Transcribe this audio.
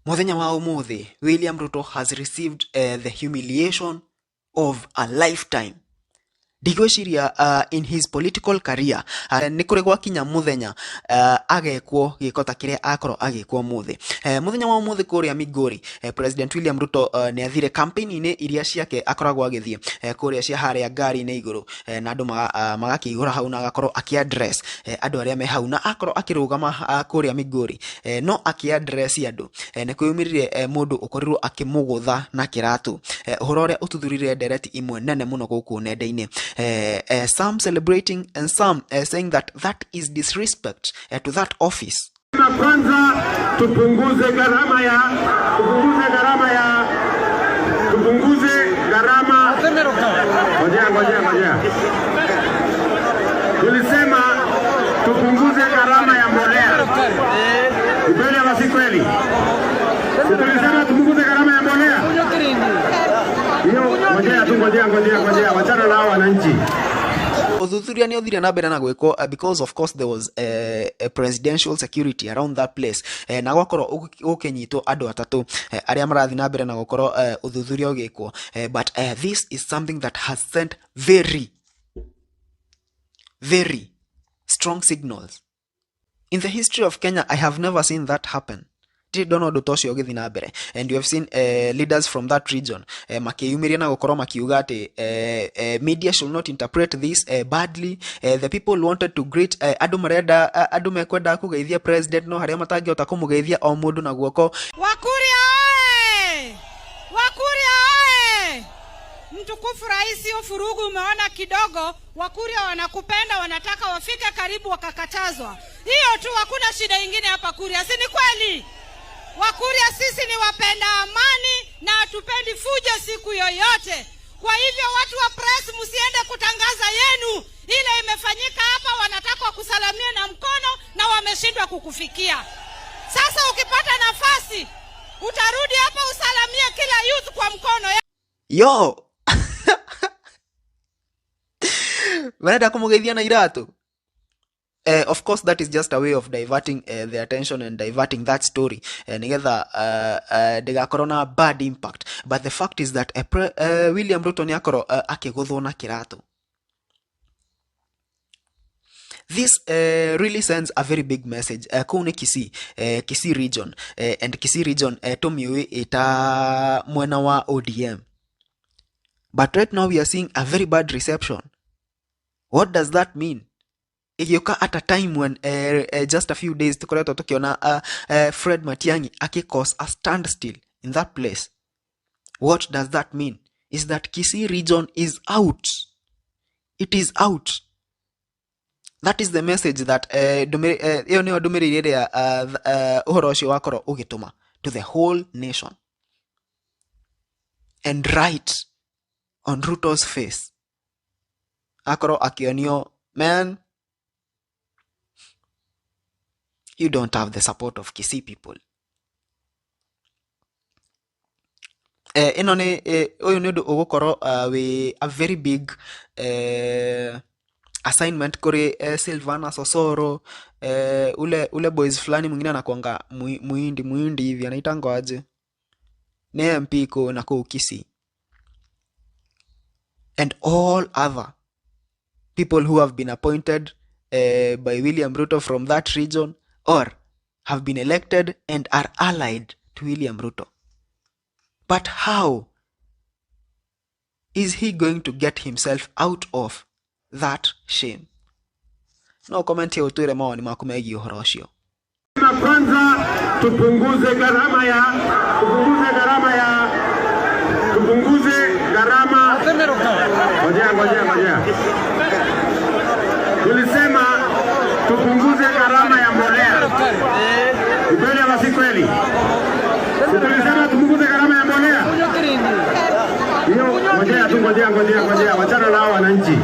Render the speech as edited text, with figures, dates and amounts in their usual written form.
Muthenya wa umuthi, William Ruto has received the humiliation of a lifetime. Digweciria in his political career nikure gwakinya muthenya agekwo gikota kiria akoro agekwo muthi muthenya wa muthi kuria Migori President William Ruto ni athire campaign-ini iria ciake akoragwo agithie kuria cia haria ngari ni iguru na andu magakigura hau na agakorwo aki-address andu aria me hau na akorwo akirugama kuria Migori no aki-address andu ni kwiyumirire mundu ukorirwo akimugutha na kiratu uhoro uria ututhurire ndereti imwe nene muno guku nenda-ini. Some celebrating and some saying that is disrespect to that office. Kwanza tupunguze gharama Ngojea. Tulisema tupunguze gharama ya mbolea. Kweli ama si kweli? Tulisema tupunguze gharama ya mbolea. Ngojea, wachana na wananchi. Uthuthuria ni uthire na mbere na gwiko because of course there was a presidential security around that place na gwakorwo ukinyitwo andu atatu aria marathi na mbere na gukorwo uthuthuria ugikwo but this is something that has sent very strong signals. In the history of Kenya, I have never seen that happen. Donald Otoshi ogithi na mbere and you have seen leaders from that region makiyumiria na gukorwo makiuga ati media should not interpret this badly. The people wanted to greet andu marenda andu mekwenda kugeithia president no haria matangihota kumugeithia o mundu na guoko. Wakuria oe mtukufu rais ufurugu umeona kidogo. Wakuria wanakupenda, wanataka wafike karibu, wakakatazwa. Hiyo tu, hakuna shida nyingine hapa Kuria, si ni kweli? Wakuria sisi ni wapenda amani na hatupendi fujo siku yoyote. Kwa hivyo watu wa press msiende kutangaza yenu. Ile imefanyika hapa, wanataka kusalamia na mkono na wameshindwa kukufikia. Sasa ukipata nafasi utarudi hapa usalamie kila youth kwa mkono ya... Yo Wanaenda kumugeithia na iratu. Of course, that is just a way of diverting the attention and diverting that story. Nigetha ndigakorwo na bad impact. But the fact is that William Ruto ni akorwo akiguthwo na kiratu. This really sends a very big message. Kune Kisii region. And Kisii region tumiwe ita mwena wa ODM. But right now we are seeing a very bad reception. What does that mean? Igioka at a time when just a few days tukoretwo tukiona Fred Matiang'i akikos a standstill in that place. What does that mean? Is that Kisii region is out. It is out. That is the message that iyo ni ndumiriri iria uhoro ucio wakorwo ugituma to the whole nation. And right on Ruto's face akorwo akionio, man, you don't have the support of Kisii people. Ino ni uyu ni undu ugukorwo we a very big assignment kuri Silvanus Osoro ule boys fulani mwingine anakuanga muindi hivi anaitangwa aje ni MP ko na ko Kisii, and all other people who have been appointed by William Ruto from that region or have been elected and are allied to William Ruto. But how is he going to get himself out of that shame? No comment here utuire maoni maku megi uhoro ucio. Kwanza tupunguze gharama Ngojea. Tulisema tupunguze gharama ya mbolea. Kweli ama si kweli? Tulisema tupunguze gharama ya mbolea. Hiyo ngojea, wachana na wananchi.